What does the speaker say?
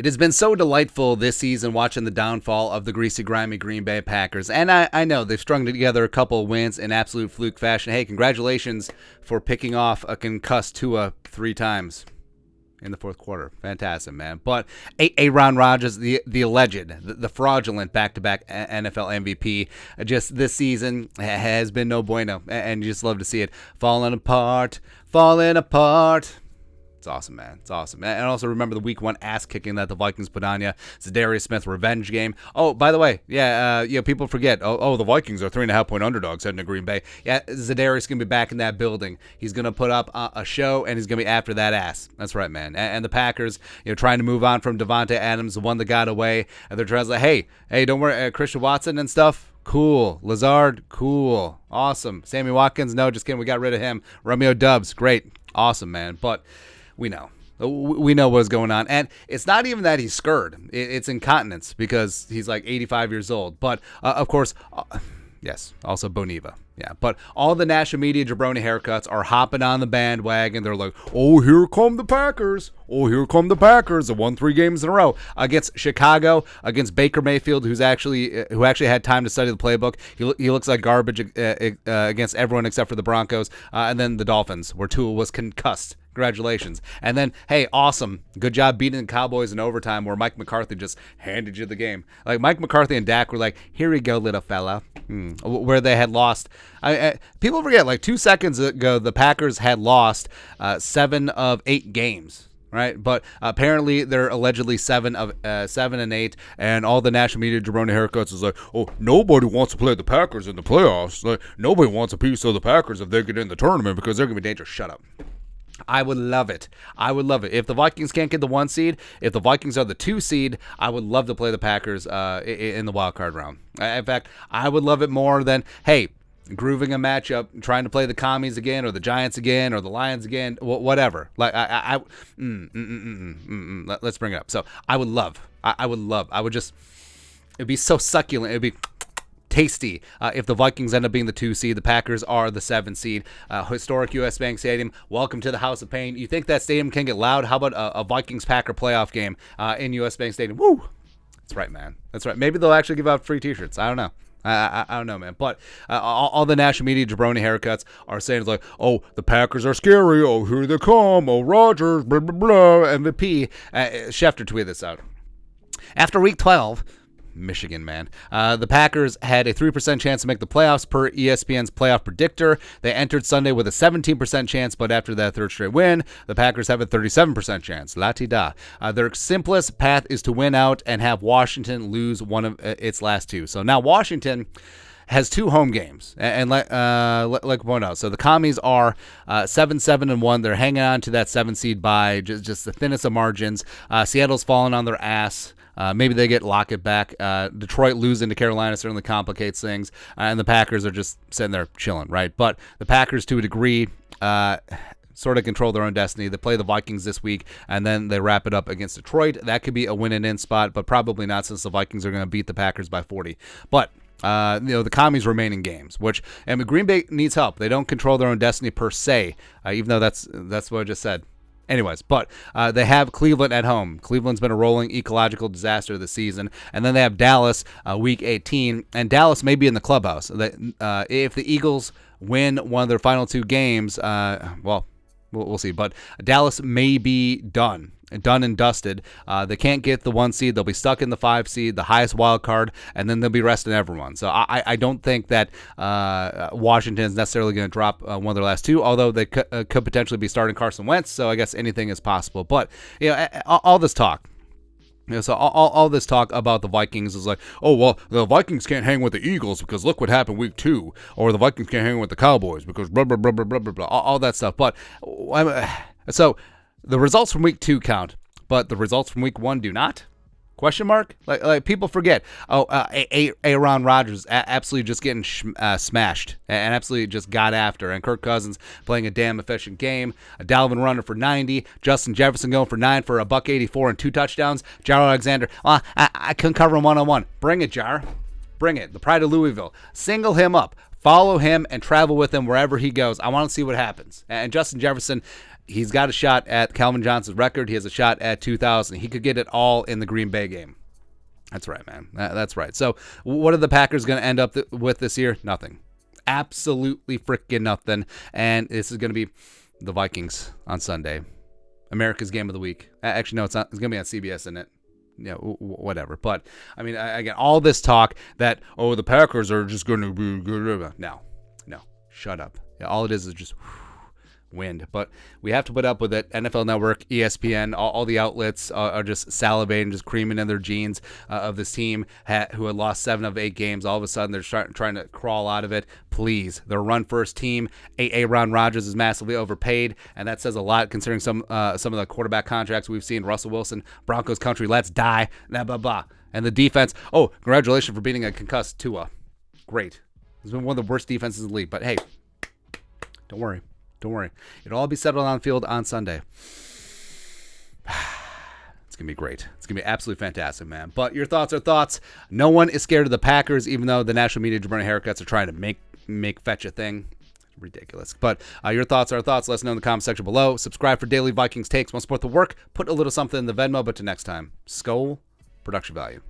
It has been so delightful this season watching the downfall of the Greasy, Grimy Green Bay Packers. And I know they've strung together a couple of wins in absolute fluke fashion. Hey, congratulations for picking off a concussed Tua 3 times in the fourth quarter. Fantastic, man. But Aaron Rodgers, the alleged, the fraudulent back-to-back NFL MVP, just this season has been no bueno. And you just love to see it falling apart. It's awesome, man. It's awesome. And also remember the week 1 ass kicking that the Vikings put on you. Zadarius Smith revenge game. Oh, by the way, people forget. Oh, the Vikings are 3.5-point underdogs heading to Green Bay. Yeah, Zadarius going to be back in that building. He's going to put up a show, and he's going to be after that ass. That's right, man. And the Packers, trying to move on from Devontae Adams, the one that got away. And they're trying to say, hey, don't worry, Christian Watson and stuff. Cool. Lazard, cool. Awesome. Sammy Watkins, no, just kidding. We got rid of him. Romeo Doubs, great. Awesome, man. But we know what's going on. And it's not even that he's scared. It's incontinence because he's like 85 years old. But, of course, yes, also Boniva. Yeah, but all the national media jabroni haircuts are hopping on the bandwagon. They're like, oh, here come the Packers. Oh, here come the Packers. They won 3 games in a row against Chicago, against Baker Mayfield, who actually had time to study the playbook. He looks like garbage against everyone except for the Broncos. And then the Dolphins, where Tua was concussed. Congratulations. And then, hey, awesome. Good job beating the Cowboys in overtime where Mike McCarthy just handed you the game. Like, Mike McCarthy and Dak were like, here we go, little fella. Where they had lost. People forget, like 2 seconds ago, the Packers had lost 7 of 8 games. Right, but apparently they're allegedly 7-8, and all the national media jabroni haircuts is like, oh, nobody wants to play the Packers in the playoffs. Like, nobody wants a piece of the Packers if they get in the tournament because they're gonna be dangerous. Shut up. I would love it. If the Vikings can't get the 1 seed, if the Vikings are the 2 seed, I would love to play the Packers in the wild card round. In fact, I would love it more than, hey, grooving a matchup, trying to play the Commies again, or the Giants again, or the Lions again, whatever. Like let's bring it up. So I would just, it'd be so succulent. It'd be tasty if the Vikings end up being the 2 seed. The Packers are the 7 seed. Historic U.S. Bank Stadium. Welcome to the House of Pain. You think that stadium can get loud? How about a Vikings-Packer playoff game in U.S. Bank Stadium? Woo! That's right, man. That's right. Maybe they'll actually give out free T-shirts. I don't know. I don't know, man. But all the national media jabroni haircuts are saying it's like, oh, the Packers are scary. Oh, here they come. Oh, Rodgers, blah, blah, blah, MVP. Schefter tweeted this out. After week 12, Michigan, man. The Packers had a 3% chance to make the playoffs per ESPN's playoff predictor. They entered Sunday with a 17% chance, but after that 3rd straight win, the Packers have a 37% chance. La-ti-da. Their simplest path is to win out and have Washington lose one of its last 2. So now Washington has 2 home games, and like point out, so the Commies are 7-1. They're hanging on to that 7 seed by just the thinnest of margins. Seattle's fallen on their ass. Maybe they get Lockett back. Detroit losing to Carolina certainly complicates things, and the Packers are just sitting there chilling, right? But the Packers, to a degree, sort of control their own destiny. They play the Vikings this week, and then they wrap it up against Detroit. That could be a win-and-in spot, but probably not, since the Vikings are going to beat the Packers by 40. But the Commies remain in games, and Green Bay needs help. They don't control their own destiny per se, even though that's what I just said. Anyways, but they have Cleveland at home. Cleveland's been a rolling ecological disaster this season. And then they have Dallas week 18. And Dallas may be in the clubhouse. If the Eagles win one of their final 2 games, we'll see. But Dallas may be done and dusted. They can't get the 1 seed. They'll be stuck in the 5 seed, the highest wild card, and then they'll be resting everyone. So I don't think that Washington is necessarily going to drop one of their last 2, although they could potentially be starting Carson Wentz. So I guess anything is possible. But all this talk. So all this talk about the Vikings is like, oh, well, the Vikings can't hang with the Eagles because look what happened week 2, or the Vikings can't hang with the Cowboys because blah, blah, blah, blah, blah, blah, blah, all that stuff. But so the results from week 2 count, but the results from week 1 do not? Question mark? Like people forget. Oh, Aaron Rodgers absolutely just getting smashed and absolutely just got after. And Kirk Cousins playing a damn efficient game. Dalvin running for 90. Justin Jefferson going for 9 for $184 and 2 touchdowns. Jair Alexander, I couldn't cover him one-on-one. Bring it, Jair. Bring it. The pride of Louisville. Single him up. Follow him and travel with him wherever he goes. I want to see what happens. And Justin Jefferson, he's got a shot at Calvin Johnson's record. He has a shot at 2,000. He could get it all in the Green Bay game. That's right, man. That's right. So what are the Packers going to end up with this year? Nothing. Absolutely freaking nothing. And this is going to be the Vikings on Sunday. America's game of the week. Actually, no, it's not. It's going to be on CBS, isn't it? Yeah, whatever. But, I mean, again, all this talk that, oh, the Packers are just going to be good. No. Shut up. Yeah, all it is just wind. But we have to put up with it. NFL Network, ESPN, all the outlets are just salivating, just creaming in their jeans of this team who had lost 7 of 8 games. All of a sudden, they're trying to crawl out of it. Please, they're a run-first team. Aaron Rodgers is massively overpaid, and that says a lot considering some of the quarterback contracts we've seen. Russell Wilson, Broncos country, let's die, blah, blah, blah. And the defense, oh, congratulations for beating a concussed Tua. Great. It's been one of the worst defenses in the league. But, hey, don't worry. It'll all be settled on the field on Sunday. It's going to be great. It's going to be absolutely fantastic, man. But your thoughts are thoughts. No one is scared of the Packers, even though the national media jabroni haircuts are trying to make fetch a thing. It's ridiculous. But your thoughts are thoughts. Let us know in the comment section below. Subscribe for daily Vikings takes. Want to support the work? Put a little something in the Venmo. But to next time, Skol, production value.